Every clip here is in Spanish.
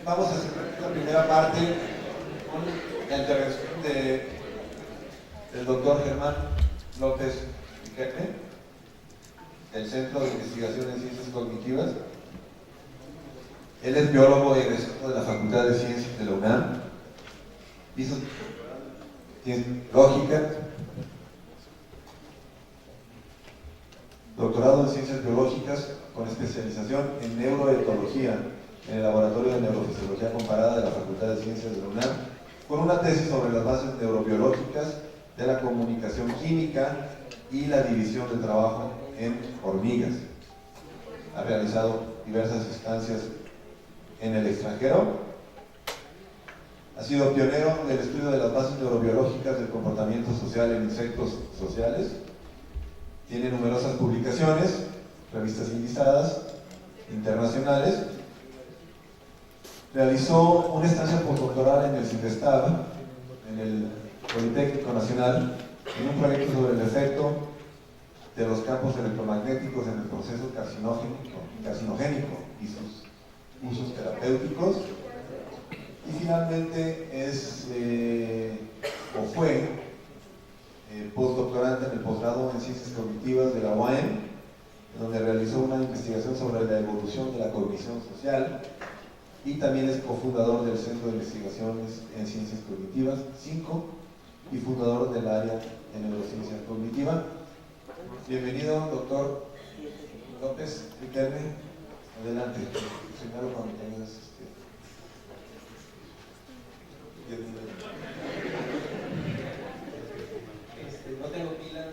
vamos a hacer la primera parte con la intervención del doctor Germán López Riquelme, del Centro de Investigación en Ciencias Cognitivas. Él es biólogo y egresado de la Facultad de Ciencias de la UNAM. Hizo ciencia biológica, doctorado en Ciencias Biológicas con especialización en neuroetología en el Laboratorio de Neurofisiología Comparada de la Facultad de Ciencias de la UNAM, con una tesis sobre las bases neurobiológicas de la comunicación química y la división del trabajo en hormigas. Ha realizado diversas estancias en el extranjero. Ha sido pionero del estudio de las bases neurobiológicas del comportamiento social en insectos sociales. Tiene numerosas publicaciones, revistas indizadas, internacionales. Realizó una estancia postdoctoral en el CINVESTAB, en el Politécnico Nacional, en un proyecto sobre el efecto de los campos electromagnéticos en el proceso carcinogénico y sus usos terapéuticos. Y finalmente fue postdoctorante en el posgrado en Ciencias Cognitivas de la UAM, donde realizó una investigación sobre la evolución de la cognición social, y también es cofundador del Centro de Investigaciones en Ciencias Cognitivas, 5, y fundador del área de neurociencia cognitiva. Bienvenido, doctor López Riquelme. Adelante. Señalo cuando tengas no tengo pila.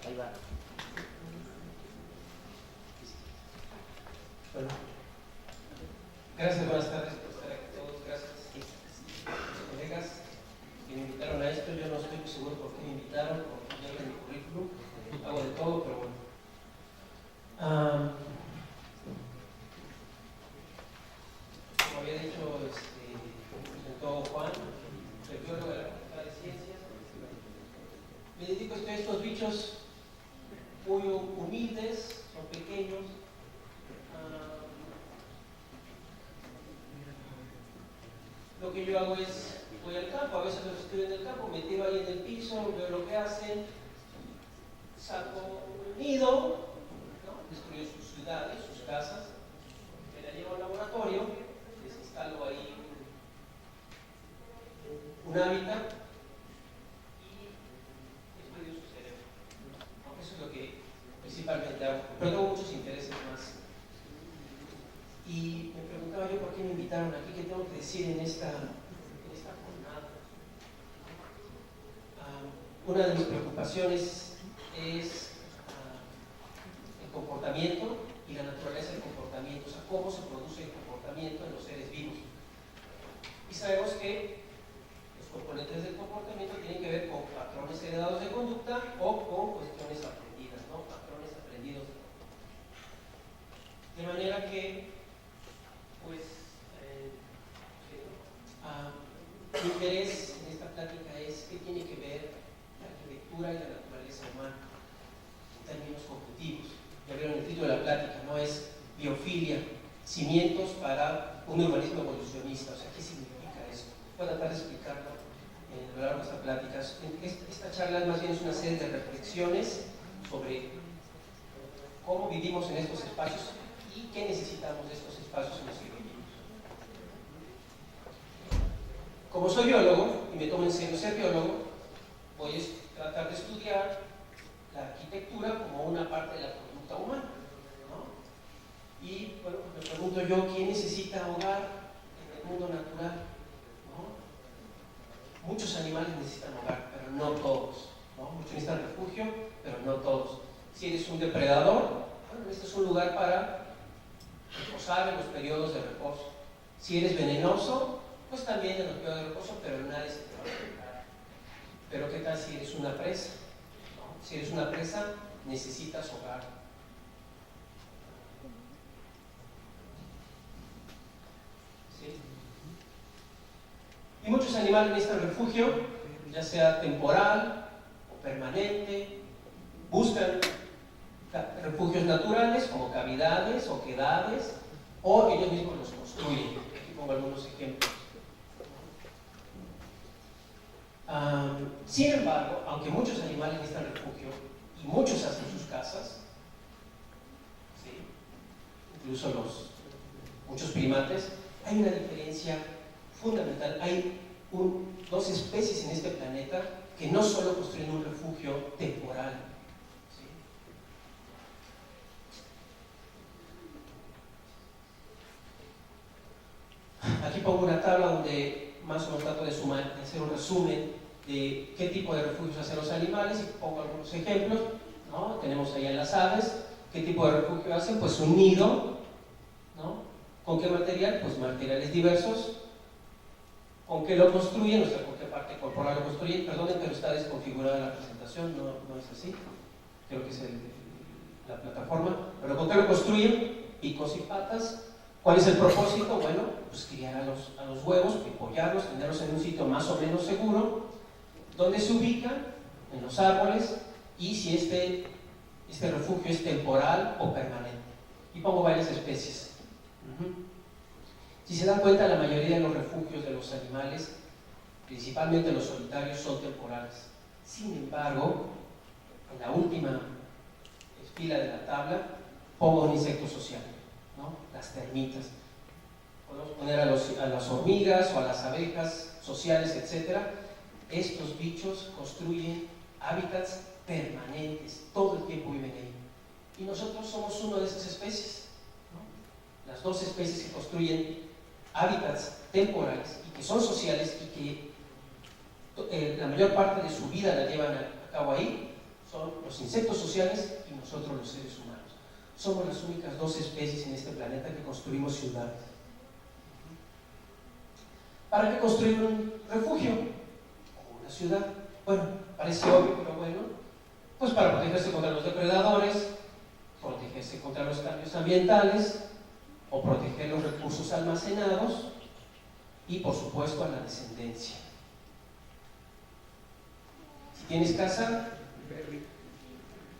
Ahí va. Bueno. Gracias, buenas tardes por estar aquí todos. Gracias a los colegas que me invitaron a esto. Yo no estoy muy seguro por qué me invitaron, porque ya en mi currículum hago de todo, pero bueno. Como había dicho, presentó Juan, soy biólogo de la Facultad de Ciencias. Me dedico a estudiar estos bichos muy humildes, son pequeños. Lo que yo hago es, voy al campo, a veces los estudio en el campo, me tiro ahí en el piso, veo lo que hacen, saco un nido, ¿no? Destruyo sus ciudades, sus casas, me la llevo al laboratorio, les instalo ahí un hábitat y estudio su cerebro. ¿No? Eso es lo que principalmente hago, pero tengo muchos intereses más. Y me preguntaba yo por qué me invitaron aquí, qué tengo que decir en esta jornada. Una de mis preocupaciones es el comportamiento y la naturaleza del comportamiento, o sea, cómo se produce el comportamiento en los seres vivos. Y sabemos que los componentes del comportamiento tienen que ver con patrones heredados de conducta o con cuestiones aprendidas, ¿no? Patrones aprendidos de conducta. De manera que mi interés en esta plática es qué tiene que ver la arquitectura y la naturaleza humana en términos cognitivos. Ya vieron el título de la plática, ¿no? Es biofilia, cimientos para un urbanismo evolucionista. O sea, ¿qué significa eso? Voy a tratar de explicarlo a lo largo de esta plática. Esta charla más bien es una serie de reflexiones sobre cómo vivimos en estos espacios y qué necesitamos de estos espacios en los que vivimos. Como soy biólogo, y me tomo en serio ser biólogo, voy a tratar de estudiar la arquitectura como una parte de la conducta humana, ¿no? Y bueno, me pregunto yo, ¿quién necesita hogar en el mundo natural? ¿No? Muchos animales necesitan hogar, pero no todos, ¿no? Muchos necesitan refugio, pero no todos. Si eres un depredador, bueno, este es un lugar para reposar en los periodos de reposo. Si eres venenoso, pues también en los periodos de reposo, pero nadie se te va a acercar. Pero ¿qué tal si eres una presa? ¿No? Si eres una presa, necesitas hogar. ¿Sí? Y muchos animales necesitan refugio, ya sea temporal o permanente, buscan refugios naturales como cavidades o quedades, o ellos mismos los construyen. Aquí pongo algunos ejemplos. Sin embargo, aunque muchos animales necesitan refugio y muchos hacen sus casas, ¿sí? Incluso muchos primates, hay una diferencia fundamental. Hay dos especies en este planeta que no solo construyen un refugio temporal, ¿sí? Aquí pongo una tabla donde más o menos trato de hacer un resumen de qué tipo de refugios hacen los animales y pongo algunos ejemplos, ¿no? Tenemos ahí en las aves, qué tipo de refugio hacen, pues un nido, ¿no? ¿Con qué material? Pues materiales diversos. ¿Con qué lo construyen? O sea, ¿con qué parte corporal lo construyen? Perdonen, pero está desconfigurada la presentación, no es así. Creo que es la plataforma. Pero ¿con qué lo construyen? Picos y patas. ¿Cuál es el propósito? Bueno, pues criar a los huevos, pipollarlos, tenerlos en un sitio más o menos seguro, donde se ubican, en los árboles, y si este refugio es temporal o permanente. Y pongo varias especies. Si se dan cuenta, la mayoría de los refugios de los animales, principalmente los solitarios, son temporales. Sin embargo, en la última fila de la tabla, pongo un insecto social, ¿no? Las termitas. Podemos poner a las hormigas o a las abejas sociales, etc. Estos bichos construyen hábitats permanentes, todo el tiempo viven ahí. Y nosotros somos una de esas especies, ¿no? Las dos especies que construyen hábitats temporales y que son sociales y que la mayor parte de su vida la llevan a cabo ahí, son los insectos sociales y nosotros los seres humanos. Somos las únicas dos especies en este planeta que construimos ciudades. ¿Para qué construir un refugio o una ciudad? Bueno, parece obvio, pero bueno, pues para protegerse contra los depredadores, protegerse contra los cambios ambientales, o proteger los recursos almacenados y, por supuesto, a la descendencia. Si tienes casa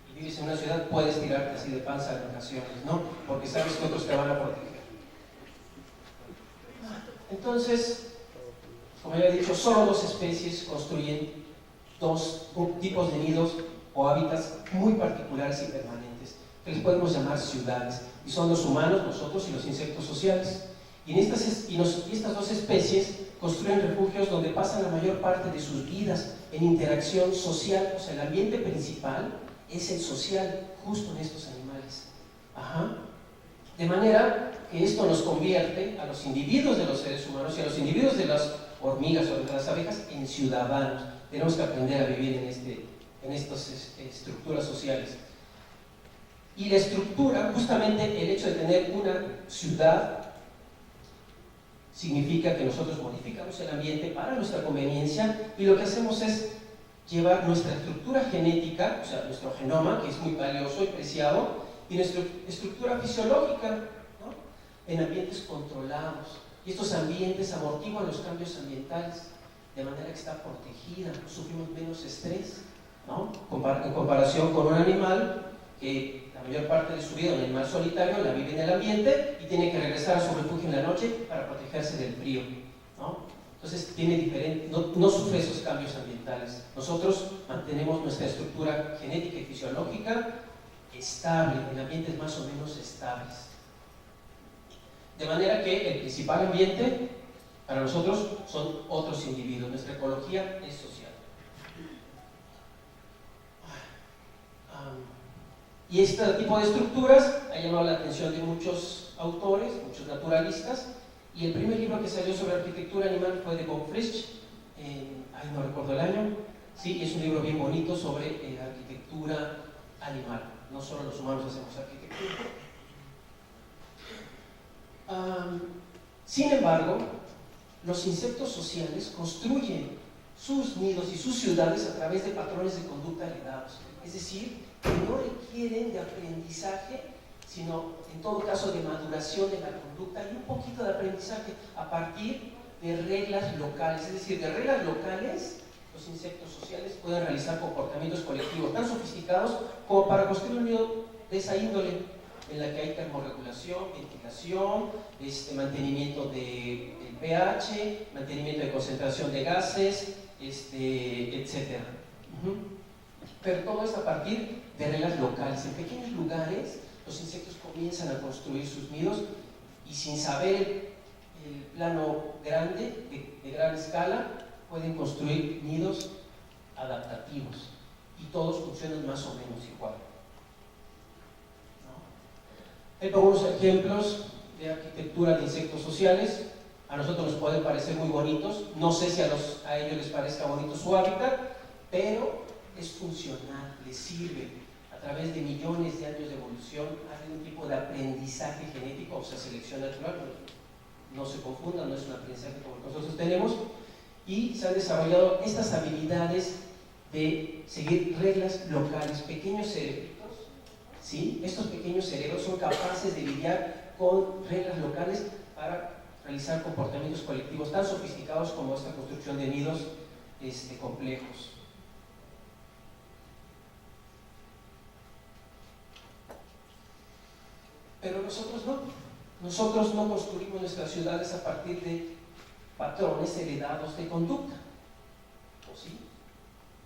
y vives en una ciudad, puedes tirarte así de panza de vacaciones, ¿no? Porque sabes que otros te van a proteger. Entonces, como ya he dicho, solo dos especies construyen dos tipos de nidos o hábitats muy particulares y permanentes, que les podemos llamar ciudades, y son los humanos, nosotros y los insectos sociales. Y estas dos especies construyen refugios donde pasan la mayor parte de sus vidas en interacción social. O sea, el ambiente principal es el social, justo en estos animales. De manera que esto nos convierte a los individuos de los seres humanos y a los individuos de las hormigas o de las abejas en ciudadanos. Tenemos que aprender a vivir en estas estructuras sociales. Y la estructura, justamente el hecho de tener una ciudad, significa que nosotros modificamos el ambiente para nuestra conveniencia y lo que hacemos es llevar nuestra estructura genética, o sea, nuestro genoma, que es muy valioso y preciado, y nuestra estructura fisiológica, ¿no? En ambientes controlados. Y estos ambientes amortiguan los cambios ambientales, de manera que está protegida, sufrimos menos estrés, ¿no? En comparación con un animal que la mayor parte de su vida, un animal solitario, la vive en el ambiente y tiene que regresar a su refugio en la noche para protegerse del frío, ¿no? Entonces no sufre esos cambios ambientales. Nosotros mantenemos nuestra estructura genética y fisiológica estable, en ambientes más o menos estables. De manera que el principal ambiente para nosotros son otros individuos. Nuestra ecología es social. Y este tipo de estructuras ha llamado la atención de muchos autores, muchos naturalistas, y el primer libro que salió sobre arquitectura animal fue de Bob Frisch, no recuerdo el año, sí, es un libro bien bonito sobre arquitectura animal. No solo los humanos hacemos arquitectura. Sin embargo, los insectos sociales construyen sus nidos y sus ciudades a través de patrones de conducta heredados, es decir, que no requieren de aprendizaje, sino en todo caso de maduración de la conducta y un poquito de aprendizaje a partir de reglas locales. Es decir, de reglas locales, los insectos sociales pueden realizar comportamientos colectivos tan sofisticados como para construir un nido de esa índole, en la que hay termorregulación, ventilación, mantenimiento del pH, mantenimiento de concentración de gases, etc. Pero todo es a partir de reglas locales. En pequeños lugares los insectos comienzan a construir sus nidos y sin saber el plano grande, de gran escala, pueden construir nidos adaptativos y todos funcionan más o menos igual. Hay algunos ejemplos de arquitectura de insectos sociales. A nosotros nos pueden parecer muy bonitos, no sé si a ellos les parezca bonito su hábitat, pero es funcional, les sirve. A través de millones de años de evolución hay un tipo de aprendizaje genético, o sea, selección natural, no se confundan, no es un aprendizaje como el que nosotros tenemos, y se han desarrollado estas habilidades de seguir reglas locales, pequeños cerebritos, ¿sí? Estos pequeños cerebros son capaces de lidiar con reglas locales para realizar comportamientos colectivos tan sofisticados como esta construcción de nidos complejos. Pero nosotros no construimos nuestras ciudades a partir de patrones heredados de conducta, ¿o sí?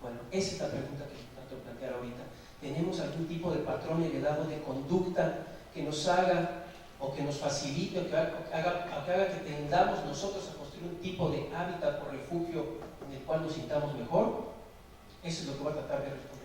Bueno, esa es la pregunta que trato de plantear ahorita. ¿Tenemos algún tipo de patrón heredado de conducta que nos haga o que nos facilite o que haga que tendamos nosotros a construir un tipo de hábitat o refugio en el cual nos sintamos mejor? Eso es lo que voy a tratar de responder.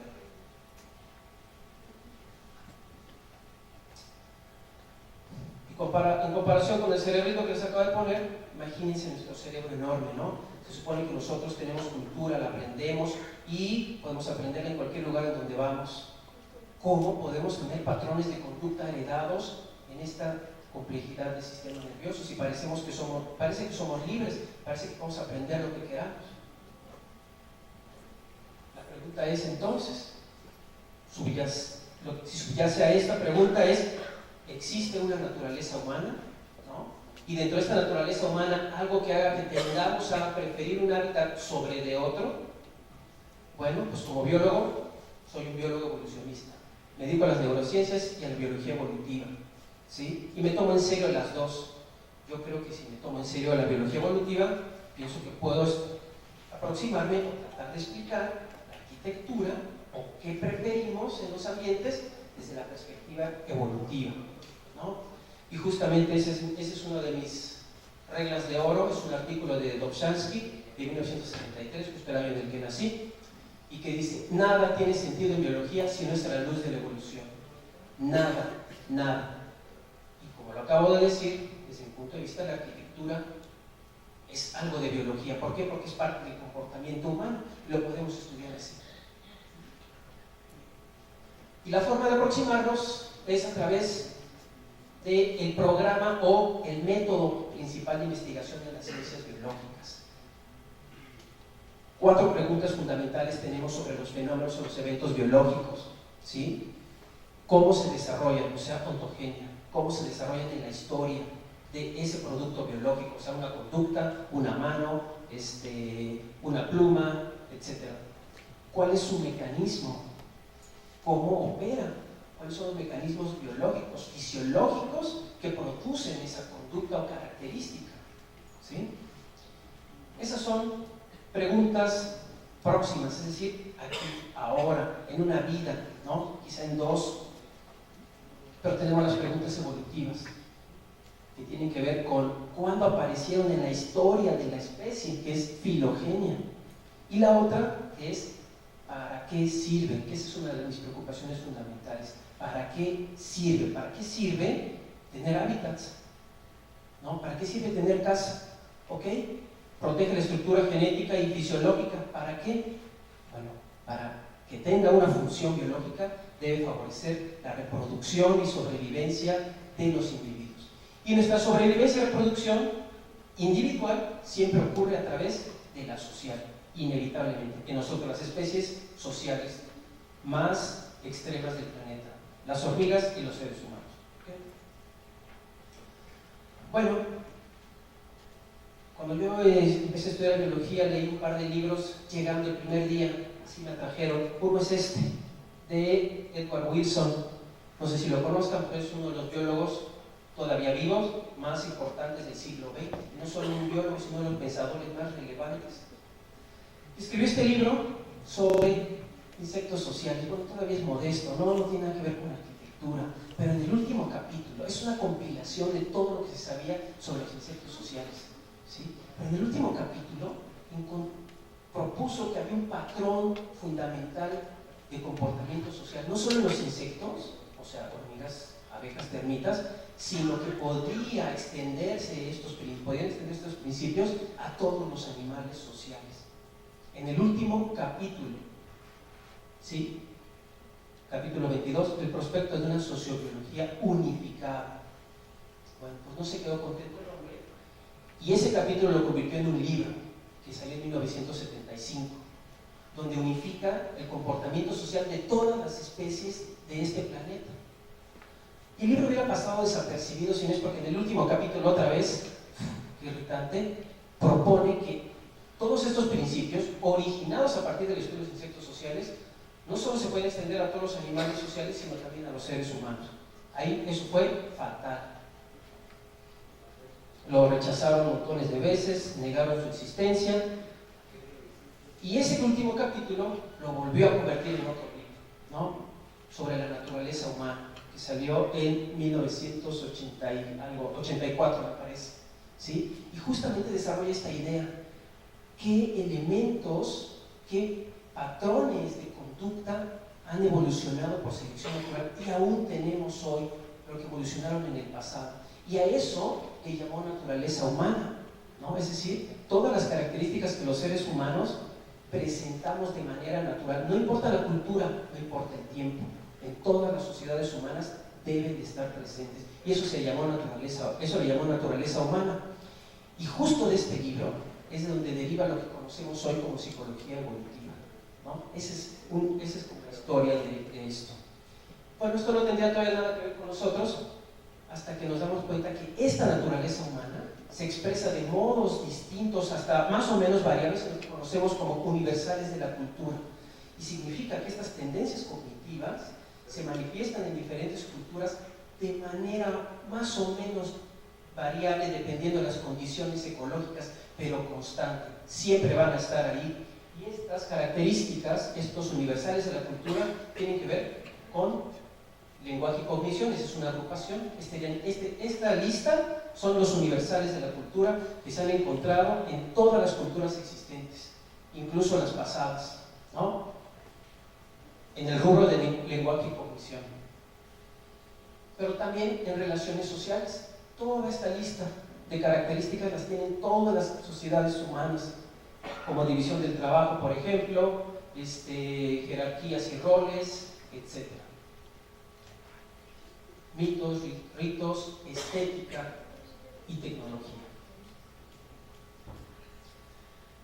En comparación con el cerebrito que les acabo de poner, imagínense nuestro cerebro enorme, ¿no? Se supone que nosotros tenemos cultura, la aprendemos y podemos aprenderla en cualquier lugar en donde vamos. ¿Cómo podemos tener patrones de conducta heredados en esta complejidad del sistema nervioso? Si parece que somos libres, parece que podemos aprender lo que queramos. La pregunta es entonces, si subyace a esta pregunta es, ¿existe una naturaleza humana? ¿No? Y dentro de esta naturaleza humana, algo que haga que tendamos a preferir un hábitat sobre de otro. Bueno, pues como biólogo, soy un biólogo evolucionista. Me dedico a las neurociencias y a la biología evolutiva, ¿sí? Y me tomo en serio las dos. Yo creo que si me tomo en serio la biología evolutiva, pienso que puedo aproximarme o tratar de explicar la arquitectura o qué preferimos en los ambientes desde la perspectiva evolutiva, ¿no? Y justamente esa es una de mis reglas de oro. Es un artículo de Dobzhansky de 1973, justo el año en el que nací, y que dice: nada tiene sentido en biología si no es a la luz de la evolución. Nada, nada. Y como lo acabo de decir, desde mi punto de vista, la arquitectura es algo de biología. ¿Por qué? Porque es parte del comportamiento humano y lo podemos estudiar así. Y la forma de aproximarnos es a través del programa o el método principal de investigación de las ciencias biológicas. 4 preguntas fundamentales tenemos sobre los fenómenos o los eventos biológicos, ¿sí? ¿Cómo se desarrollan? O sea, ontogenia. ¿Cómo se desarrollan en la historia de ese producto biológico? O sea, una conducta, una mano, una pluma, etc. ¿Cuál es su mecanismo? ¿Cómo opera? ¿Cuáles son los mecanismos biológicos, fisiológicos que producen esa conducta o característica? ¿Sí? Esas son preguntas próximas, es decir, aquí, ahora, en una vida, ¿no? Quizá en 2, pero tenemos las preguntas evolutivas que tienen que ver con cuándo aparecieron en la historia de la especie, que es filogenia, y la otra es ¿para qué sirve? Que esa es una de mis preocupaciones fundamentales. ¿Para qué sirve? ¿Para qué sirve tener hábitats? ¿No? ¿Para qué sirve tener casa? ¿Ok? Protege la estructura genética y fisiológica. ¿Para qué? Bueno, para que tenga una función biológica debe favorecer la reproducción y sobrevivencia de los individuos. Y nuestra sobrevivencia y reproducción individual siempre ocurre a través de la social, inevitablemente. En nosotros, las especies sociales más extremas del planeta, las hormigas y los seres humanos. ¿Okay? Bueno, cuando yo empecé a estudiar biología, leí un par de libros llegando el primer día, así me trajeron. Uno es de Edward Wilson, No sé si lo conozcan, pero es uno de los biólogos todavía vivos más importantes del siglo XX. No solo un biólogo, sino uno de los pensadores más relevantes. Escribió este libro sobre insectos sociales. Bueno, todavía es modesto, no tiene nada que ver con arquitectura, pero en el último capítulo es una compilación de todo lo que se sabía sobre los insectos sociales, ¿sí? Pero en el último capítulo propuso que había un patrón fundamental de comportamiento social, no solo en los insectos, o sea, hormigas, abejas, termitas, sino que podrían extenderse estos principios a todos los animales sociales. En el último capítulo, ¿sí? Capítulo 22, el prospecto de una sociobiología unificada. Bueno, pues no se quedó contento el hombre, y ese capítulo lo convirtió en un libro que salió en 1975, donde unifica el comportamiento social de todas las especies de este planeta. Y el libro hubiera pasado desapercibido si no es porque en el último capítulo, otra vez, qué irritante, propone que todos estos principios, originados a partir del estudio de los insectos sociales, no solo se pueden extender a todos los animales sociales, sino también a los seres humanos. Ahí eso fue fatal. Lo rechazaron montones de veces, negaron su existencia, y ese último capítulo lo volvió a convertir en otro libro, ¿no? Sobre la naturaleza humana, que salió en 1984, me parece, ¿sí? Y justamente desarrolla esta idea: qué elementos, qué patrones de conducta han evolucionado por selección natural y aún tenemos hoy, pero que evolucionaron en el pasado. Y a eso le llamó naturaleza humana, ¿no? Es decir, todas las características que los seres humanos presentamos de manera natural, no importa la cultura, no importa el tiempo, en todas las sociedades humanas deben de estar presentes. Y eso le llamó naturaleza humana. Y justo de este libro es de donde deriva lo que conocemos hoy como psicología evolutiva, ¿no? Esa es como la historia de esto. Bueno, esto no tendría todavía nada que ver con nosotros, hasta que nos damos cuenta que esta naturaleza humana se expresa de modos distintos, hasta más o menos variables, en lo que conocemos como universales de la cultura. Y significa que estas tendencias cognitivas se manifiestan en diferentes culturas de manera más o menos variable, dependiendo de las condiciones ecológicas, pero constante. Siempre van a estar ahí. Y estas características, estos universales de la cultura, tienen que ver con lenguaje y cognición. Esa es una agrupación. Esta lista son los universales de la cultura que se han encontrado en todas las culturas existentes, incluso las pasadas, ¿no? En el rubro de lenguaje y cognición. Pero también en relaciones sociales. Toda esta lista de características las tienen todas las sociedades humanas, como división del trabajo, por ejemplo, jerarquías y roles, etc. Mitos, ritos, estética y tecnología.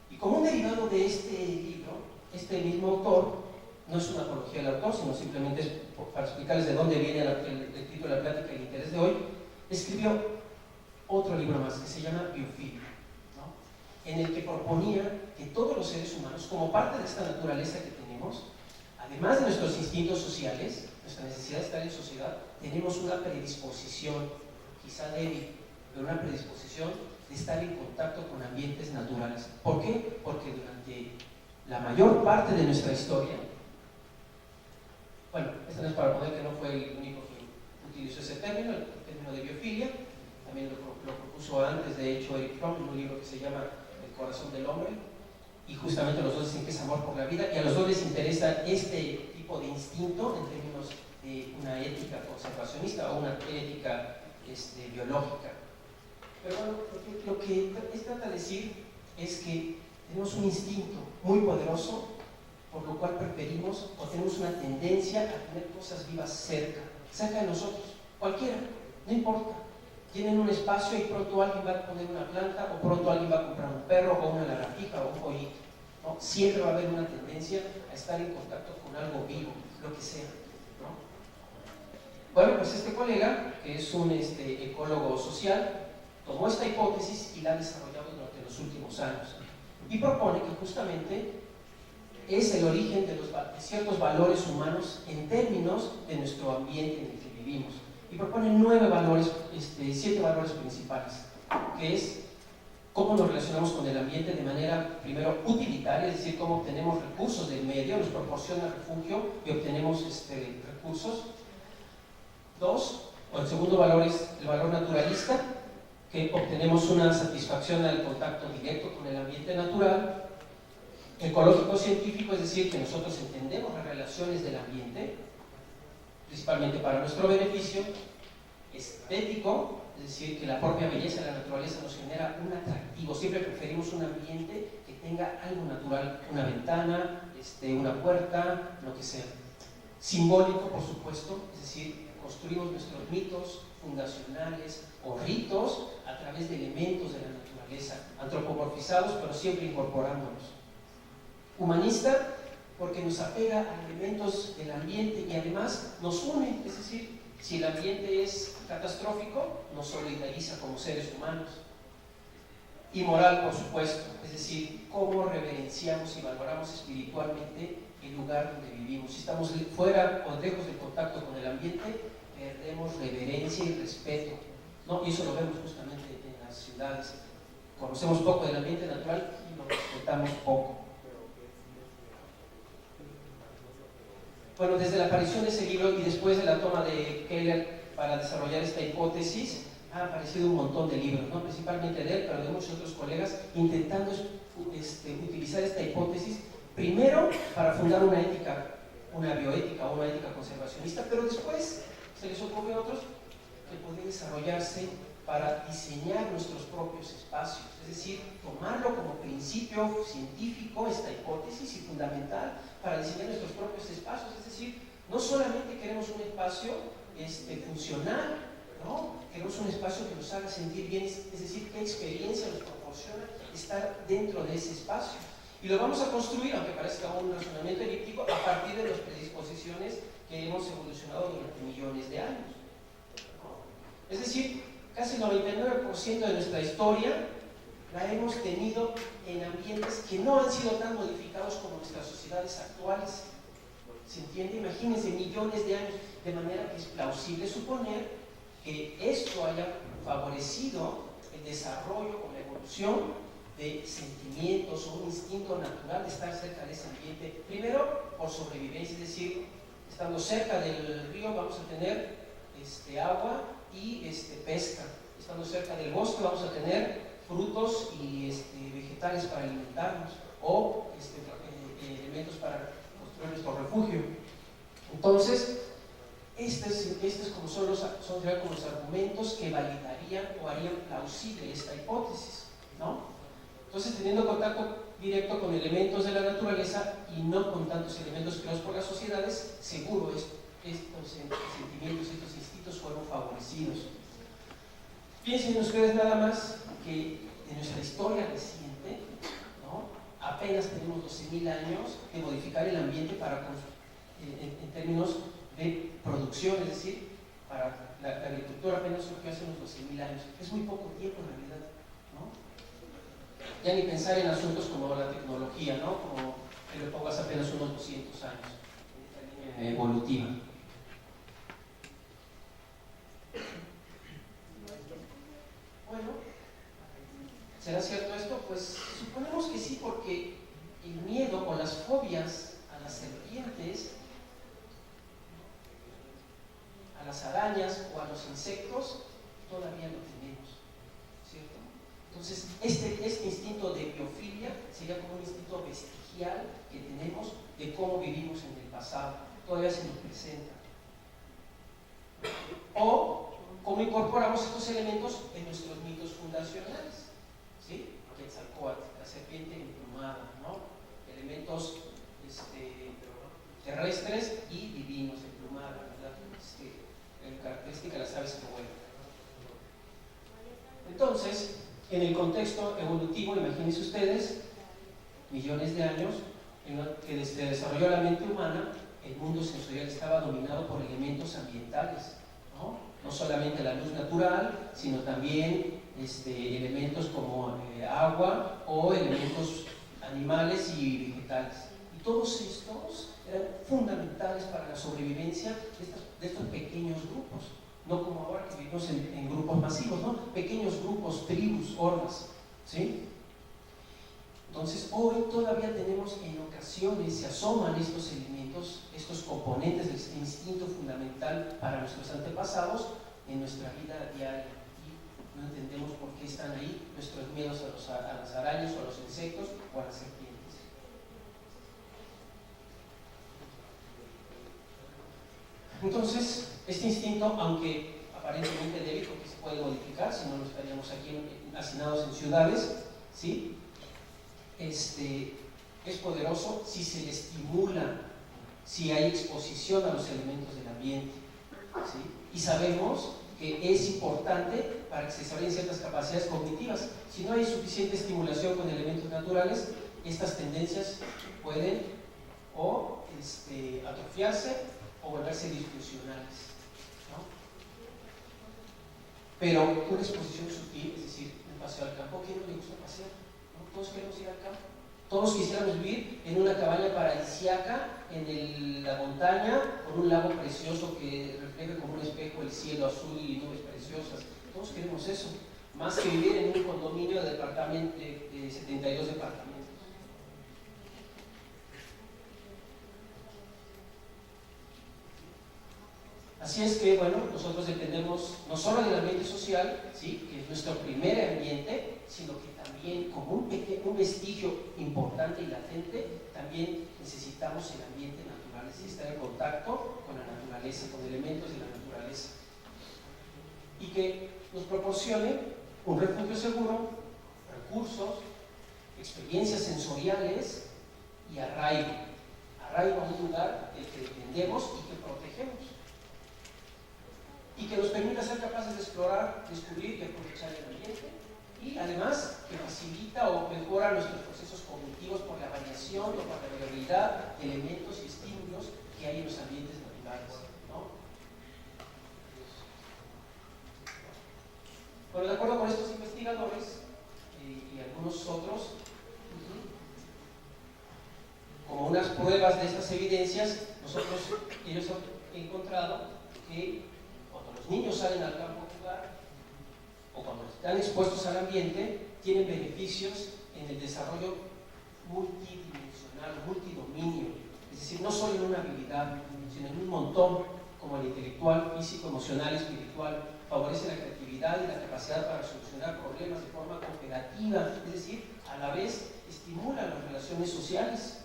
Y como un derivado de este libro, este mismo autor, no es una apología del autor, sino simplemente es para explicarles de dónde viene el título de la plática y el interés de hoy, escribió otro libro más que se llama Biofilia, ¿no? En el que proponía que todos los seres humanos, como parte de esta naturaleza que tenemos, además de nuestros instintos sociales, nuestra necesidad de estar en sociedad, tenemos una predisposición, quizá débil, pero una predisposición de estar en contacto con ambientes naturales. ¿Por qué? Porque durante la mayor parte de nuestra historia, bueno, esto no es para poner que no fue el único que utilizó ese término, el término de biofilia, también lo propuso antes, de hecho, Eric Fromm, en un libro que se llama El corazón del hombre, y justamente los dos dicen que es amor por la vida, y a los dos les interesa este tipo de instinto en términos de una ética conservacionista o una ética biológica. Pero bueno, lo que trata de decir es que tenemos un instinto muy poderoso, por lo cual preferimos o tenemos una tendencia a tener cosas vivas cerca de nosotros, cualquiera, no importa. Tienen un espacio y pronto alguien va a poner una planta, o pronto alguien va a comprar un perro, o una lagartija, o un pollito, ¿no? Siempre va a haber una tendencia a estar en contacto con algo vivo, lo que sea, ¿no? Bueno, pues este colega, que es un ecólogo social, tomó esta hipótesis y la ha desarrollado durante los últimos años y propone que justamente es el origen de ciertos valores humanos en términos de nuestro ambiente en el que vivimos. Y propone 9 valores, 7 valores principales, que es cómo nos relacionamos con el ambiente de manera, primero, utilitaria, es decir, cómo obtenemos recursos del medio, nos proporciona refugio y obtenemos recursos. 2, el segundo valor es el valor naturalista, que obtenemos una satisfacción al contacto directo con el ambiente natural. Ecológico científico, es decir, que nosotros entendemos las relaciones del ambiente, principalmente para nuestro beneficio. Estético, es decir, que la propia belleza de la naturaleza nos genera un atractivo. Siempre preferimos un ambiente que tenga algo natural, una ventana, una puerta, lo que sea. Simbólico, por supuesto, es decir, construimos nuestros mitos fundacionales o ritos a través de elementos de la naturaleza, antropomorfizados, pero siempre incorporándolos. Humanista, porque nos apega a elementos del ambiente y además nos une, es decir, si el ambiente es catastrófico, nos solidariza como seres humanos. Y moral, por supuesto, es decir, cómo reverenciamos y valoramos espiritualmente el lugar donde vivimos. Si estamos fuera o lejos del contacto con el ambiente, perdemos reverencia y respeto, ¿no? Y eso lo vemos justamente en las ciudades. Conocemos poco del ambiente natural y lo respetamos poco. Bueno, desde la aparición de ese libro y después de la toma de Keller para desarrollar esta hipótesis, ha aparecido un montón de libros, ¿no? Principalmente de él, pero de muchos otros colegas, intentando utilizar esta hipótesis, primero para fundar una ética, una bioética o una ética conservacionista, pero después se les ocurrió a otros que podía desarrollarse para diseñar nuestros propios espacios, es decir, tomarlo como principio científico, esta hipótesis, y fundamental para diseñar nuestros propios espacios, es decir, no solamente queremos un espacio funcional, ¿no? Queremos un espacio que nos haga sentir bien, es decir, qué experiencia nos proporciona estar dentro de ese espacio. Y lo vamos a construir, aunque parezca un razonamiento elíptico, a partir de las predisposiciones que hemos evolucionado durante millones de años, ¿no? Es decir, casi el 99% de nuestra historia la hemos tenido en ambientes que no han sido tan modificados como nuestras sociedades actuales. ¿Se entiende? Imagínense millones de años, de manera que es plausible suponer que esto haya favorecido el desarrollo o la evolución de sentimientos o un instinto natural de estar cerca de ese ambiente. Primero, por sobrevivencia, es decir, estando cerca del río vamos a tener agua y pesca. Estando cerca del bosque vamos a tener frutos y vegetales para alimentarnos o elementos para construir nuestro refugio. Entonces, estos como son los argumentos que validarían o harían plausible esta hipótesis, ¿no? Entonces, teniendo contacto directo con elementos de la naturaleza y no con tantos elementos creados por las sociedades, seguro estos sentimientos, estos instintos fueron favorecidos. Piensen ustedes nada más que en nuestra historia reciente, ¿no? Apenas tenemos 12.000 años de modificar el ambiente para en términos de producción, es decir, para la agricultura apenas surgió hace unos 12.000 años. Es muy poco tiempo en realidad, ¿no? Ya ni pensar en asuntos como la tecnología, ¿no? Como que le pongas apenas unos 200 años en línea evolutiva. Bueno, ¿será cierto esto? Pues suponemos que sí, porque el miedo o las fobias a las serpientes, a las arañas o a los insectos todavía lo tenemos, ¿cierto? Entonces, este instinto de biofilia sería como un instinto vestigial que tenemos de cómo vivimos en el pasado, todavía se nos presenta. O cómo incorporamos estos elementos en nuestros mitos fundacionales, ¿sí? Quetzalcóatl, la serpiente emplumada, ¿no? Elementos terrestres y divinos, emplumada, ¿verdad? Característica de las aves que vuelan. Entonces, en el contexto evolutivo, imagínense ustedes, millones de años, en lo que se desarrolló la mente humana, el mundo sensorial estaba dominado por elementos ambientales, ¿no? No solamente la luz natural, sino también elementos como agua o elementos animales y vegetales. Y todos estos eran fundamentales para la sobrevivencia de estos pequeños grupos, no como ahora que vivimos en grupos masivos, ¿no? Pequeños grupos, tribus, hordas, ¿sí? Entonces, hoy todavía tenemos, en ocasiones se asoman estos elementos, estos componentes de este instinto fundamental para nuestros antepasados en nuestra vida diaria, y no entendemos por qué están ahí nuestros miedos a las arañas o a los insectos o a las serpientes. Entonces, este instinto, aunque aparentemente débil, porque se puede modificar, si no, no estaríamos aquí hacinados en ciudades, ¿sí? Es poderoso si se le estimula, si hay exposición a los elementos del ambiente, ¿sí? Y sabemos que es importante para que se desarrollen ciertas capacidades cognitivas. Si no hay suficiente estimulación con elementos naturales, estas tendencias pueden o atrofiarse o volverse disfuncionales, ¿no? Pero una exposición sutil, es decir, un paseo al campo, ¿quién no le gusta pasear? ¿No? Todos queremos ir al campo. Todos quisiéramos vivir en una cabaña paradisíaca en la montaña, con un lago precioso que refleja como un espejo el cielo azul y nubes preciosas. Todos queremos eso, más que vivir en un condominio de 72 departamentos. Así es que, bueno, nosotros dependemos no solo del ambiente social, ¿sí?, que es nuestro primer ambiente, sino que también, como un vestigio importante y latente, también necesitamos el ambiente natural, es decir, estar en contacto con la naturaleza, con elementos de la naturaleza, y que nos proporcione un refugio seguro, recursos, experiencias sensoriales y arraigo a un lugar del que dependemos y que protegemos, y que nos permita ser capaces de explorar, descubrir y aprovechar el ambiente, y además que facilita o mejora nuestros procesos cognitivos por la variación o por la variabilidad de elementos y estímulos que hay en los ambientes naturales, ¿no? Bueno, de acuerdo con estos investigadores y algunos otros, como unas pruebas de estas evidencias, ellos han encontrado que cuando los niños salen al campo a jugar o cuando están expuestos al ambiente, tienen beneficios en el desarrollo multidimensional, multidominio, es decir, no solo en una habilidad, sino en un montón, como el intelectual, físico, emocional, espiritual. Favorece la creatividad y la capacidad para solucionar problemas de forma cooperativa, es decir, a la vez estimula las relaciones sociales.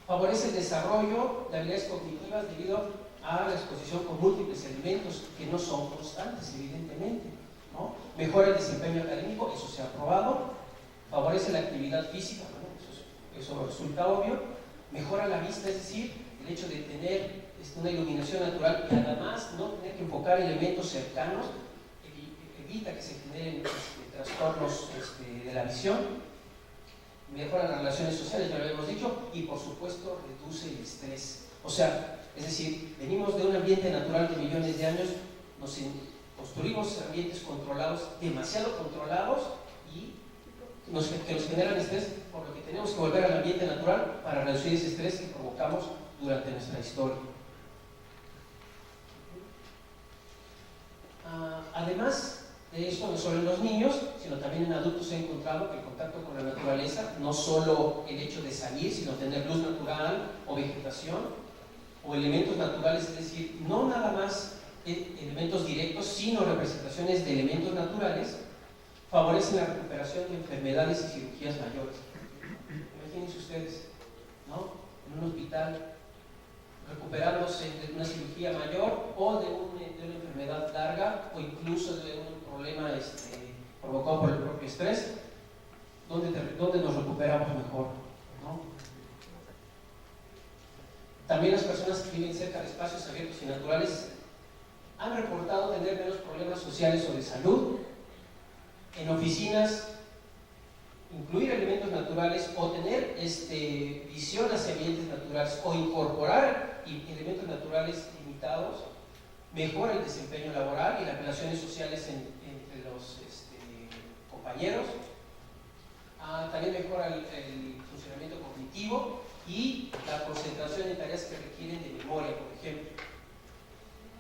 Favorece el desarrollo de habilidades cognitivas debido a la exposición con múltiples elementos que no son constantes, evidentemente, ¿no? Mejora el desempeño académico, eso se ha probado. Favorece la actividad física, bueno, eso resulta obvio. Mejora la vista, es decir, el hecho de tener una iluminación natural y además no tener que enfocar elementos cercanos evita que se generen trastornos de la visión. Mejora las relaciones sociales, ya lo hemos dicho, y por supuesto reduce el estrés. O sea, es decir, venimos de un ambiente natural de millones de años, construimos ambientes controlados, demasiado controlados, y que nos generan estrés, por lo que tenemos que volver al ambiente natural para reducir ese estrés que provocamos durante nuestra historia. Además de esto, no solo en los niños, sino también en adultos se ha encontrado que el contacto con la naturaleza, no solo el hecho de salir, sino tener luz natural o vegetación o elementos naturales, es decir, no nada más elementos directos, sino representaciones de elementos naturales, favorecen la recuperación de enfermedades y cirugías mayores. Imagínense ustedes, ¿no?, en un hospital recuperándose de una cirugía mayor o de una enfermedad larga o incluso de un problema provocado por el propio estrés, ¿dónde nos recuperamos mejor, ¿no? También las personas que viven cerca de espacios abiertos y naturales han reportado tener menos problemas sociales o de salud. En oficinas, incluir elementos naturales o tener visión hacia ambientes naturales o incorporar elementos naturales limitados mejora el desempeño laboral y las relaciones sociales entre los compañeros. También mejora el funcionamiento cognitivo y requieren de memoria, por ejemplo.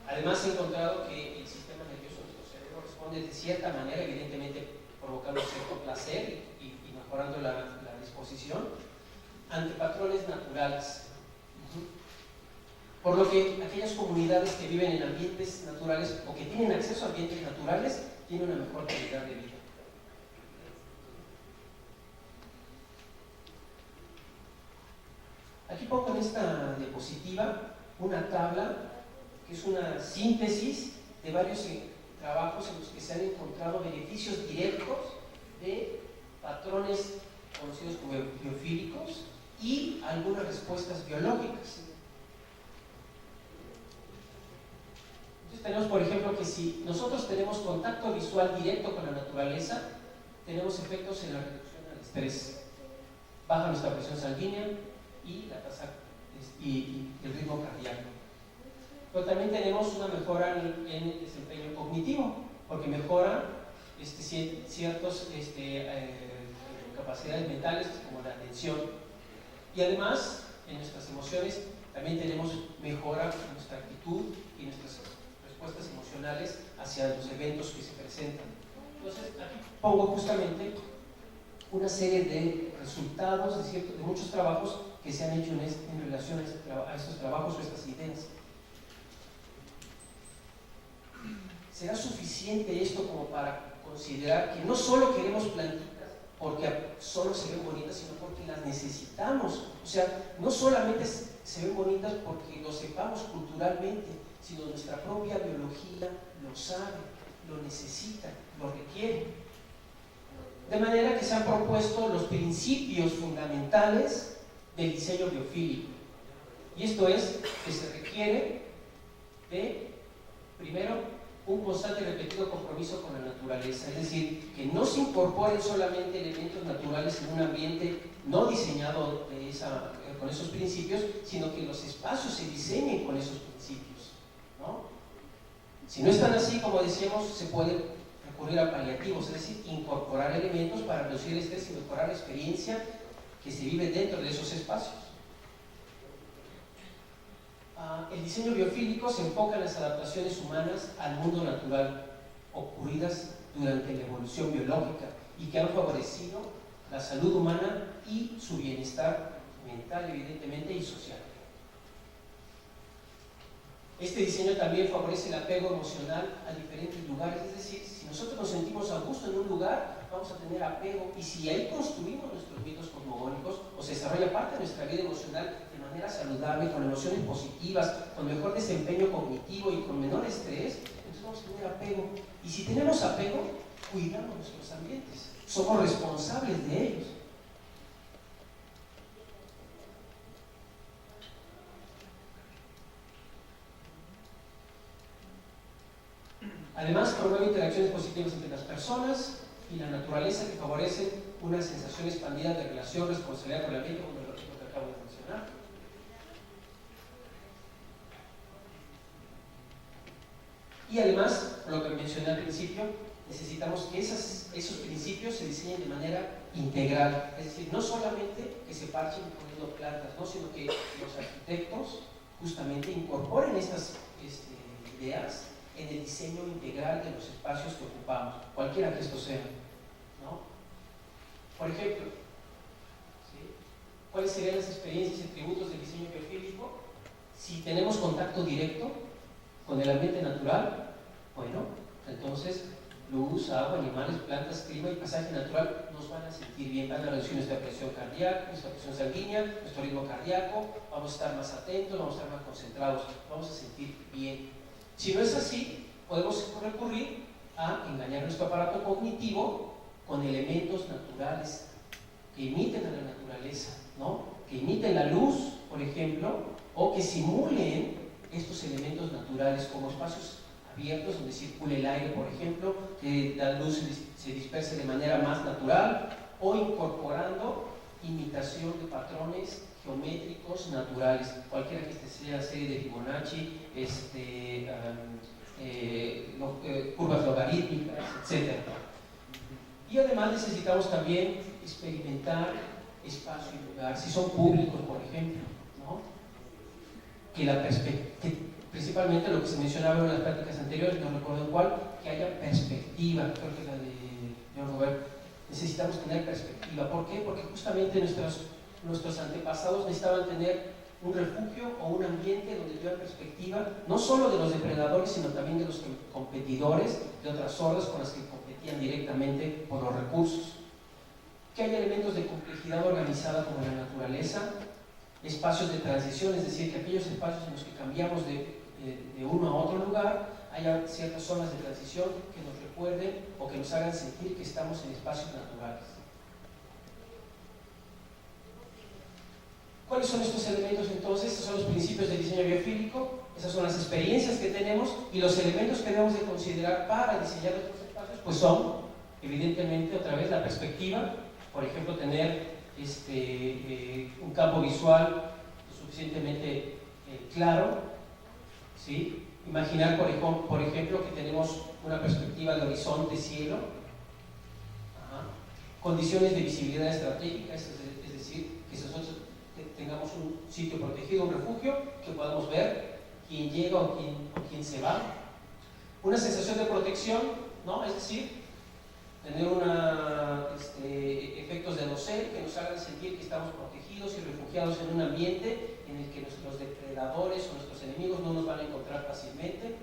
Además, he encontrado que el sistema nervioso de nuestro cerebro responde de cierta manera, evidentemente provocando cierto placer y mejorando la disposición ante patrones naturales. Por lo que aquellas comunidades que viven en ambientes naturales o que tienen acceso a ambientes naturales tienen una mejor calidad de vida. Aquí pongo en esta diapositiva una tabla que es una síntesis de varios trabajos en los que se han encontrado beneficios directos de patrones conocidos como biofílicos y algunas respuestas biológicas. Entonces tenemos, por ejemplo, que si nosotros tenemos contacto visual directo con la naturaleza, tenemos efectos en la reducción del estrés, baja nuestra presión sanguínea y la tasa y el ritmo cardíaco. Pero también tenemos una mejora en el desempeño cognitivo, porque mejora ciertas capacidades mentales como la atención. Y además, en nuestras emociones también tenemos mejora en nuestra actitud y nuestras respuestas emocionales hacia los eventos que se presentan. Entonces, aquí pongo justamente una serie de resultados de muchos trabajos que se han hecho en relación a estos trabajos o estas ideas. ¿Será suficiente esto como para considerar que no solo queremos plantitas porque solo se ven bonitas, sino porque las necesitamos? O sea, no solamente se ven bonitas porque lo sepamos culturalmente, sino nuestra propia biología lo sabe, lo necesita, lo requiere. De manera que se han propuesto los principios fundamentales del diseño biofílico. Y esto es que se requiere de, primero, un constante y repetido compromiso con la naturaleza, es decir, que no se incorporen solamente elementos naturales en un ambiente no diseñado con esos principios, sino que los espacios se diseñen con esos principios, ¿no? Si no están así, como decíamos, se puede recurrir a paliativos, es decir, incorporar elementos para reducir el estrés y mejorar la experiencia que se vive dentro de esos espacios. El diseño biofílico se enfoca en las adaptaciones humanas al mundo natural ocurridas durante la evolución biológica y que han favorecido la salud humana y su bienestar mental, evidentemente, y social. Este diseño también favorece el apego emocional a diferentes lugares, es decir, si nosotros nos sentimos a gusto en un lugar, vamos a tener apego, y si ahí construimos nuestros mitos cosmogónicos o se desarrolla parte de nuestra vida emocional de manera saludable, con emociones positivas, con mejor desempeño cognitivo y con menor estrés, entonces vamos a tener apego. Y si tenemos apego, cuidamos nuestros ambientes, somos responsables de ellos. Además, promueve interacciones positivas entre las personas y la naturaleza que favorecen una sensación expandida de relación, responsabilidad con el ambiente, como lo que acabo de mencionar. Y además, lo que mencioné al principio, necesitamos que esos principios se diseñen de manera integral, es decir, no solamente que se parchen poniendo plantas, ¿no? Sino que los arquitectos justamente incorporen estas ideas en el diseño integral de los espacios que ocupamos, cualquiera que estos sean, ¿no? Por ejemplo, ¿sí? ¿Cuáles serían las experiencias y atributos del diseño biofílico? Si tenemos contacto directo con el ambiente natural, bueno, entonces luz, agua, animales, plantas, clima y paisaje natural nos van a sentir bien, van a reducir nuestra presión cardíaca, nuestra presión sanguínea, nuestro ritmo cardíaco, vamos a estar más atentos, vamos a estar más concentrados, vamos a sentir bien. Si no es así, podemos recurrir a engañar nuestro aparato cognitivo con elementos naturales que imiten a la naturaleza, ¿no? Que imiten la luz, por ejemplo, o que simulen estos elementos naturales como espacios abiertos donde circule el aire, por ejemplo, que la luz se disperse de manera más natural, o incorporando imitación de patrones geométricos naturales, cualquiera que sea serie de Fibonacci, curvas logarítmicas, etc. Y además necesitamos también experimentar espacio y lugar, si son públicos, por ejemplo, ¿no? que principalmente lo que se mencionaba en las pláticas anteriores, no recuerdo en cuál, que haya perspectiva, creo que la de John Robert. Necesitamos tener perspectiva. ¿Por qué? Porque justamente nuestros antepasados necesitaban tener un refugio o un ambiente donde tuvieran perspectiva, no solo de los depredadores, sino también de los competidores, de otras hordas con las que competían directamente por los recursos. Que haya elementos de complejidad organizada como la naturaleza, espacios de transición, es decir, que aquellos espacios en los que cambiamos de uno a otro lugar, haya ciertas zonas de transición que nos recuerden o que nos hagan sentir que estamos en espacios naturales. ¿Cuáles son estos elementos entonces? Estos son los principios del diseño biofílico, esas son las experiencias que tenemos y los elementos que debemos de considerar para diseñar estos espacios, pues son, evidentemente, otra vez la perspectiva, por ejemplo, tener un campo visual suficientemente claro, ¿sí? Imaginar, por ejemplo, que tenemos una perspectiva de horizonte-cielo, condiciones de visibilidad estratégica, es decir, que nosotros tengamos un sitio protegido, un refugio, que podamos ver quién llega o quién se va. Una sensación de protección, ¿no? Es decir, tener efectos de dosel que nos hagan sentir que estamos protegidos y refugiados en un ambiente en el que los depredadores o nuestros enemigos no nos van a encontrar fácilmente.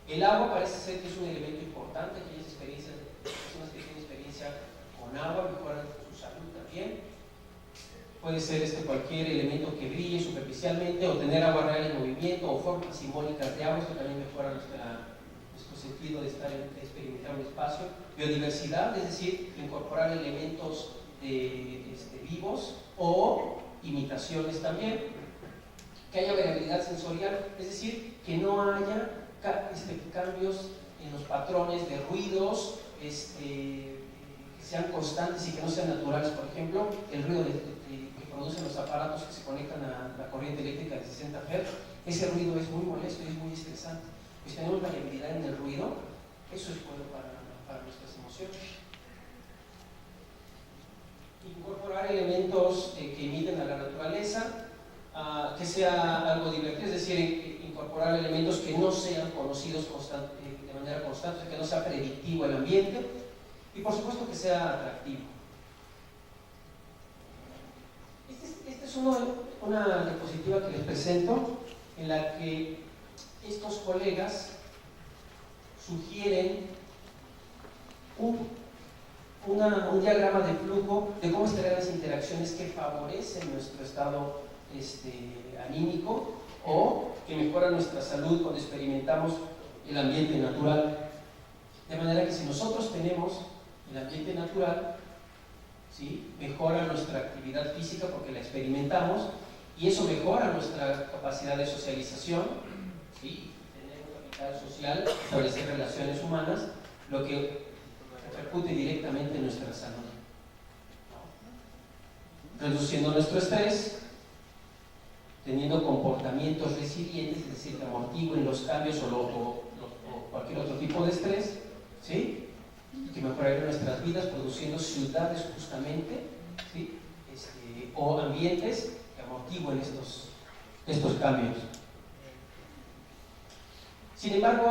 El agua parece ser que es un elemento importante. Aquellas personas que tienen experiencia con agua mejoran su salud también. Puede ser cualquier elemento que brille superficialmente, o tener agua real en movimiento, o formas simbólicas de agua. Esto también mejora nuestro sentido de experimentar un espacio. Biodiversidad, es decir, incorporar elementos vivos o imitaciones también. Que haya variabilidad sensorial, es decir, que no haya cambios en los patrones de ruidos que sean constantes y que no sean naturales. Por ejemplo, el ruido que producen los aparatos que se conectan a la corriente eléctrica de 60 Hz, ese ruido es muy molesto y es muy estresante. Pues tenemos variabilidad en el ruido, eso es bueno para nuestras emociones. Incorporar elementos que imiten a la naturaleza, que sea algo divertido, es decir, incorporar elementos que no sean conocidos de manera constante, que no sea predictivo el ambiente, y por supuesto que sea atractivo. Esta es una diapositiva que les presento, en la que estos colegas sugieren un diagrama de flujo de cómo estarían las interacciones que favorecen nuestro estado anímico o que mejoran nuestra salud cuando experimentamos el ambiente natural. De manera que si nosotros tenemos el ambiente natural, ¿sí?, mejora nuestra actividad física porque la experimentamos, y eso mejora nuestra capacidad de socialización, ¿sí?, tener un capital social, establecer relaciones humanas, lo que repercute directamente en nuestra salud, ¿no? Reduciendo nuestro estrés, teniendo comportamientos resilientes, es decir, que amortiguen los cambios o cualquier otro tipo de estrés, ¿sí?, y que mejorarían nuestras vidas, produciendo ciudades justamente, ¿sí?, o ambientes que amortiguen estos cambios. Sin embargo,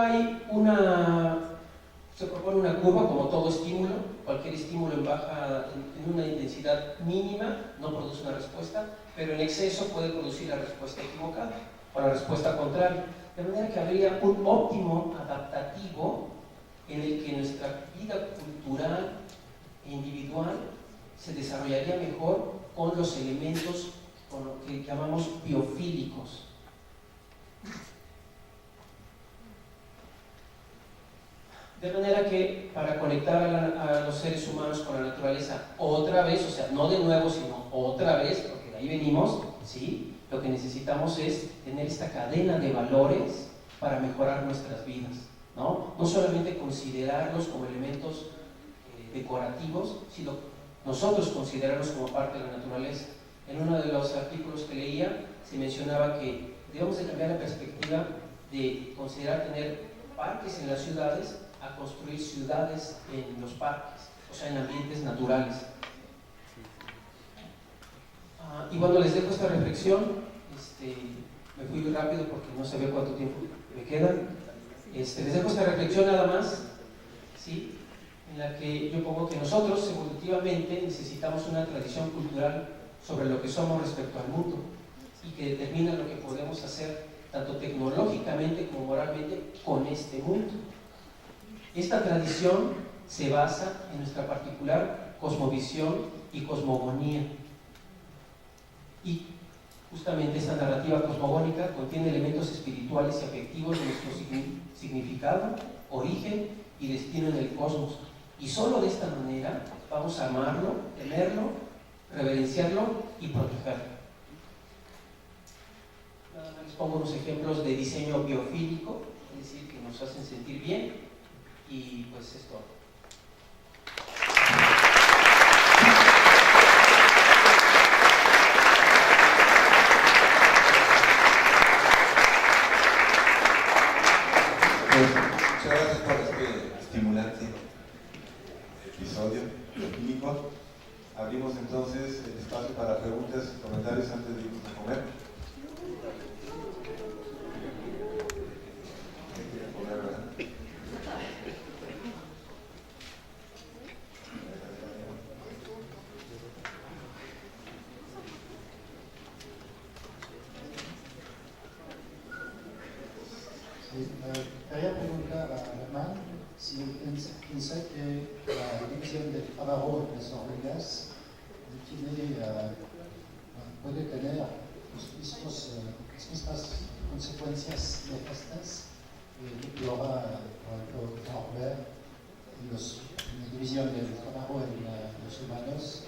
se propone una curva, como todo estímulo. Cualquier estímulo en una intensidad mínima no produce una respuesta, pero en exceso puede producir la respuesta equivocada o la respuesta contraria. De manera que habría un óptimo adaptativo en el que nuestra vida cultural e individual se desarrollaría mejor con los elementos con lo que llamamos biofílicos. De manera que para conectar a los seres humanos con la naturaleza otra vez, o sea, no de nuevo, sino otra vez, porque de ahí venimos, ¿sí?, lo que necesitamos es tener esta cadena de valores para mejorar nuestras vidas, ¿no? No solamente considerarlos como elementos decorativos, sino nosotros considerarlos como parte de la naturaleza. En uno de los artículos que leía se mencionaba que debemos de cambiar la perspectiva de considerar tener parques en las ciudades a construir ciudades en los parques, o sea, en ambientes naturales. Y bueno, les dejo esta reflexión. me fui rápido porque no sabía cuánto tiempo me queda. Les dejo esta reflexión nada más, ¿sí? En la que yo pongo que nosotros evolutivamente necesitamos una tradición cultural sobre lo que somos respecto al mundo y que determina lo que podemos hacer tanto tecnológicamente como moralmente con este mundo. Esta tradición se basa en nuestra particular cosmovisión y cosmogonía, y justamente esta narrativa cosmogónica contiene elementos espirituales y afectivos de nuestro significado, origen y destino en el cosmos, y solo de esta manera vamos a amarlo, temerlo, reverenciarlo y protegerlo. Nada más les pongo unos ejemplos de diseño biofílico, es decir, que nos hacen sentir bien, y pues es todo. Muchas gracias por este estimulante episodio biofílico. Abrimos entonces el espacio para preguntas y comentarios antes de irnos a comer. Quería preguntar a Germán si piensa que la división del trabajo en las hormigas puede tener las mismas consecuencias nefastas que ahora, por ejemplo, Norbert y la división del trabajo en los humanos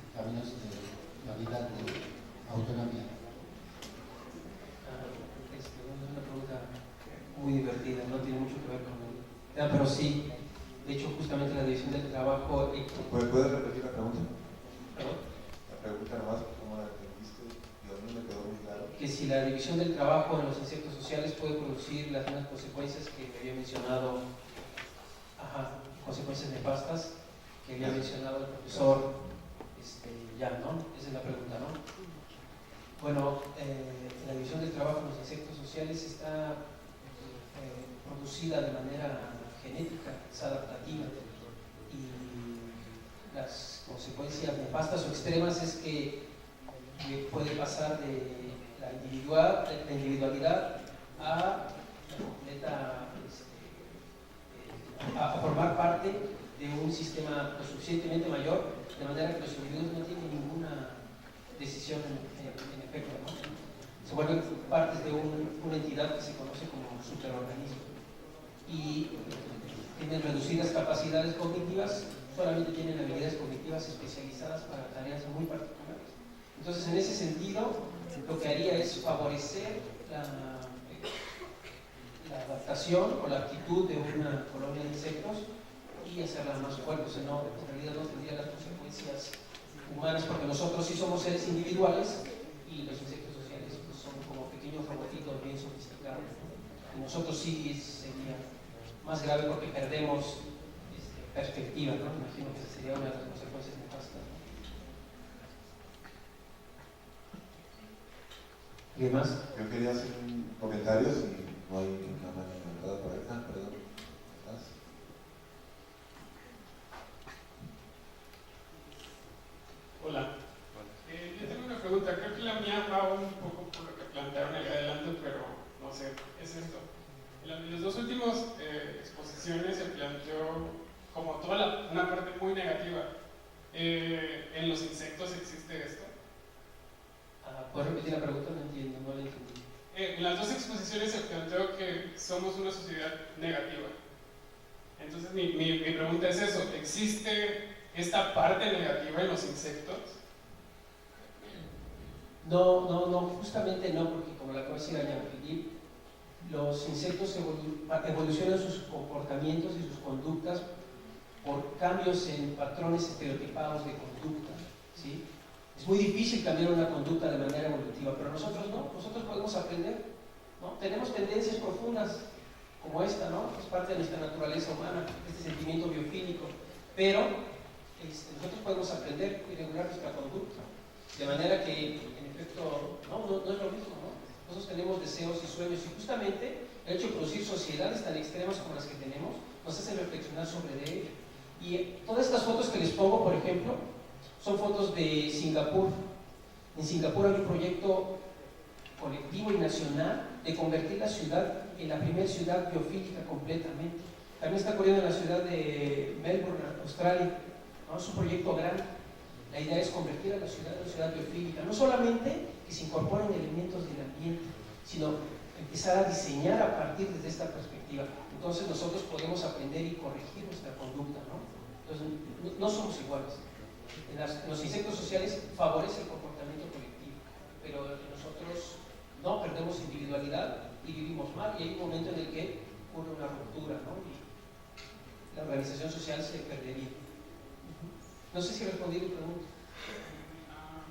en términos de realidad de autonomía. Es una pregunta muy divertida, no tiene mucho que ver con él. Pero sí, de hecho, justamente la división del trabajo. ¿Puedes repetir la pregunta? ¿Perdón? La pregunta nomás, ¿cómo la entendiste? Yo no me quedó muy claro. Que si la división del trabajo en los insectos sociales puede producir las mismas consecuencias que había mencionado, consecuencias nefastas que había mencionado el profesor ¿no? Esa es la pregunta, ¿no? Bueno, la división del trabajo en los insectos sociales está producida de manera genética, es adaptativa, y las consecuencias nefastas o extremas es que puede pasar de la individualidad a a formar parte de un sistema lo suficientemente mayor, de manera que los individuos no tienen ninguna decisión en efecto, ¿no? Se vuelven parte de una entidad que se conoce como superorganismo, y tienen reducidas capacidades cognitivas, solamente tienen habilidades cognitivas especializadas para tareas muy particulares. Entonces, en ese sentido, lo que haría es favorecer la adaptación o la actitud de una colonia de insectos y hacerla más fuerte. O sea, en realidad no tendría las consecuencias humanas, porque nosotros sí somos seres individuales y los insectos sociales pues, son como pequeños robotitos bien sofisticados, ¿no? Y nosotros sí sería más grave porque perdemos perspectiva, ¿no? Imagino que sería una de las consecuencias nefastas, ¿no? ¿Alguien más? Yo quería hacer un comentario, si no hay una mano, ¿verdad? Por acá, perdón. Hola. Yo tengo una pregunta, creo que la mía va un poco por lo que plantearon ahí adelante, pero no sé, es esto. En las dos últimas exposiciones se planteó como toda una parte muy negativa. ¿En los insectos existe esto? ¿Puedes repetir la pregunta? No entiendo, no la entendí. En las dos exposiciones se planteó que somos una sociedad negativa. Entonces mi pregunta es eso, ¿existe esta parte negativa en los insectos? No, justamente no, porque como la acaba de decir Jean-Philippe, los insectos evolucionan sus comportamientos y sus conductas por cambios en patrones estereotipados de conducta, ¿sí? Es muy difícil cambiar una conducta de manera evolutiva, pero nosotros no, nosotros podemos aprender, ¿no? Tenemos tendencias profundas como esta, ¿no? Es parte de nuestra naturaleza humana, este sentimiento biofílico, pero nosotros podemos aprender y regular nuestra conducta, de manera que, en efecto, no es lo mismo, ¿no? Nosotros tenemos deseos y sueños, y justamente el hecho de producir sociedades tan extremas como las que tenemos nos hace reflexionar sobre ello. Y todas estas fotos que les pongo, por ejemplo, son fotos de Singapur. En Singapur hay un proyecto colectivo y nacional de convertir la ciudad en la primera ciudad biofílica completamente. También está ocurriendo en la ciudad de Melbourne, Australia, ¿no? Es un proyecto grande. La idea es convertir a la ciudad en una ciudad biofílica, no solamente que se incorporen elementos del ambiente, sino empezar a diseñar a partir de esta perspectiva. Entonces nosotros podemos aprender y corregir nuestra conducta, ¿no? Entonces no somos iguales. En los insectos sociales favorece el comportamiento colectivo, pero nosotros no perdemos individualidad y vivimos mal, y hay un momento en el que ocurre una ruptura, ¿no? Y la organización social se perdería. No sé si respondí tu pregunta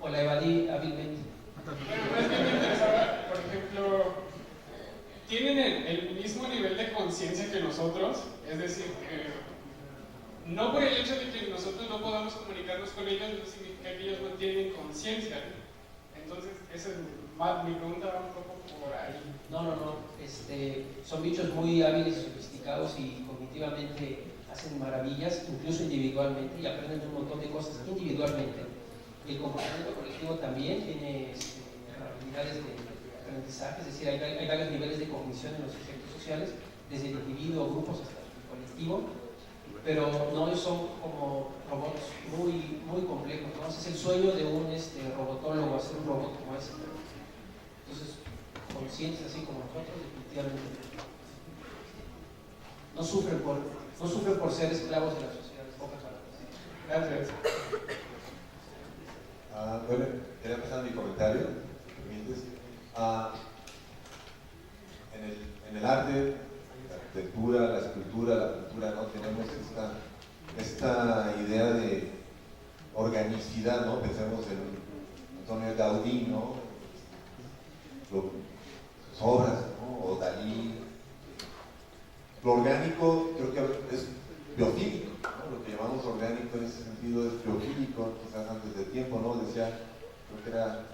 o la evadí hábilmente. Bueno, es que me interesaba, por ejemplo, ¿tienen el mismo nivel de conciencia que nosotros? Es decir, no por el hecho de que nosotros no podamos comunicarnos con ellos, no significa que ellos no tienen conciencia. Entonces, esa es mi pregunta, va un poco por ahí. No. Son bichos muy hábiles y sofisticados y cognitivamente hacen maravillas, incluso individualmente, y aprenden un montón de cosas individualmente. Y el comportamiento colectivo también tiene habilidades de aprendizaje, es decir, hay varios niveles de cognición en los insectos sociales, desde el individuo, grupos hasta el colectivo, pero no son como robots muy, muy complejos, ¿no? Ese es el sueño de un robotólogo, hacer un robot como ese. Entonces, conscientes así como nosotros, definitivamente no sufren por ser esclavos de la sociedad, pocas palabras. Gracias. Bueno, quería empezar mi comentario, si me permites. En el arte, la arquitectura, la escultura, la pintura, ¿no? Tenemos esta idea de organicidad, ¿no? Pensemos en Antonio Gaudí, ¿no? Sus obras, ¿no? O Dalí. Lo orgánico creo que es biofílico, ¿no? Lo que llamamos orgánico en ese sentido es biofílico, quizás antes de tiempo, ¿no? Decía, creo que era,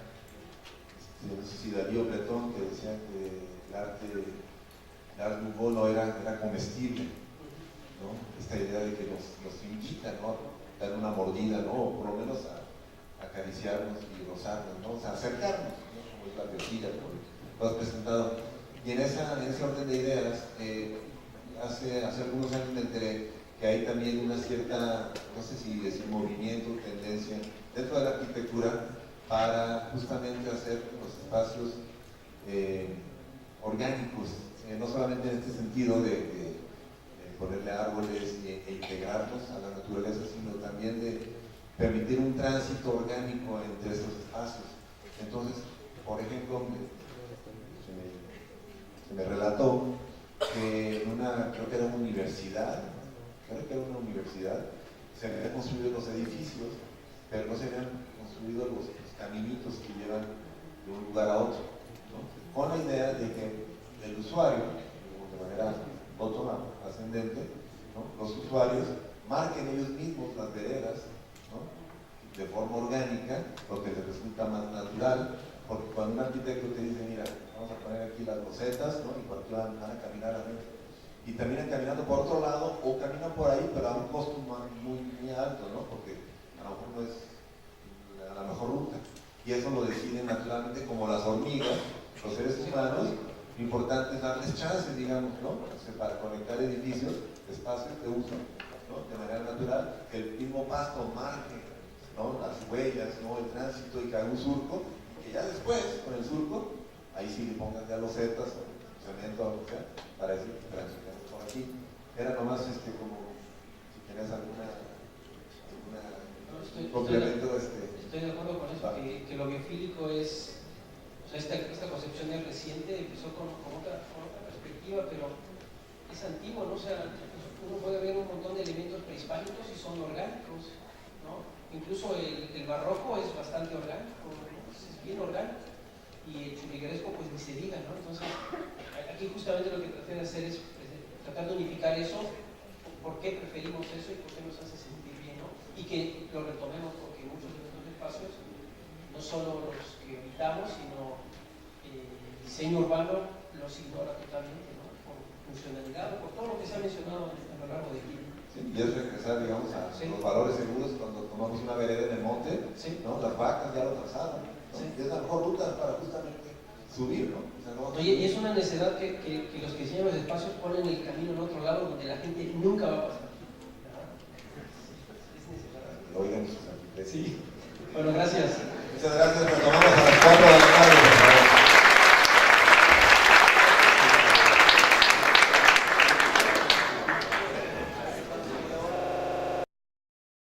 no sé si Darío Bretón, que decía que el arte Nouveau no era comestible, ¿no? Esta idea de que nos invita, ¿no? A dar una mordida, ¿no? O por lo menos a acariciarnos y rozarnos, ¿no? O sea, acercarnos, ¿no? Como es la biofilia, como lo has presentado. Y en ese orden de ideas, hace algunos años me enteré que hay también una cierta, no sé si decir movimiento, tendencia dentro de la arquitectura para justamente hacer los espacios orgánicos, no solamente en este sentido de ponerle árboles e integrarnos a la naturaleza, sino también de permitir un tránsito orgánico entre estos espacios. Entonces, por ejemplo, se me relató que creo que era una universidad, se habían construido los edificios, pero no se habían construido los caminitos que llevan de un lugar a otro, ¿no? Con la idea de que el usuario, de manera autónoma, ascendente, ¿no? Los usuarios marquen ellos mismos las veredas, ¿no? De forma orgánica, lo que les resulta más natural, porque cuando un arquitecto te dice, mira, vamos a poner aquí las losetas, ¿no? Y por aquí van a caminar adentro. Y terminan caminando por otro lado, o caminan por ahí, pero a un costo muy alto, ¿no? Porque a lo mejor no es la mejor ruta. Y eso lo deciden naturalmente como las hormigas, los seres humanos. Lo importante es darles chances, digamos, ¿no? Para conectar edificios, espacios de uso, ¿no? De manera natural, que el mismo pasto marque, ¿no? Las huellas, ¿no? El tránsito y que haga un surco, que ya después, con el surco, ahí sí le pongan ya losetas, cemento, o sea, para decir que transitamos por aquí. Era nomás como, si tienes alguna complemento. Estoy de acuerdo con eso, que lo biofílico es, o sea, esta concepción es reciente, empezó con otra perspectiva, pero es antiguo, ¿no? O sea, uno puede ver un montón de elementos prehispánicos y son orgánicos, ¿no? Incluso el barroco es bastante orgánico, ¿no? Es bien orgánico. Y el churrigueresco pues ni se diga, ¿no? Entonces, aquí justamente lo que traté de hacer es tratar de unificar eso, por qué preferimos eso y por qué nos hace sentir bien, ¿no? Y que lo retomemos, porque muchos de nuestros espacios no solo los que habitamos, sino diseño urbano los ignora totalmente, ¿no? Por funcionalidad, por todo lo que se ha mencionado a lo largo de aquí. Sí, y es regresar, digamos, a Sí. los valores seguros cuando tomamos una vereda en el monte, Sí. ¿no? Las vacas ya lo trazaron, ¿no? Sí. Y es la mejor ruta para justamente subir, ¿no? O sea, no. Oye, y es una necedad que los que diseñan los espacios ponen el camino en otro lado donde la gente nunca va a pasar. ¿Verdad? Es necesario. Lo oigan sus arquitectos. Sí. Bueno, gracias. Muchas gracias, retomamos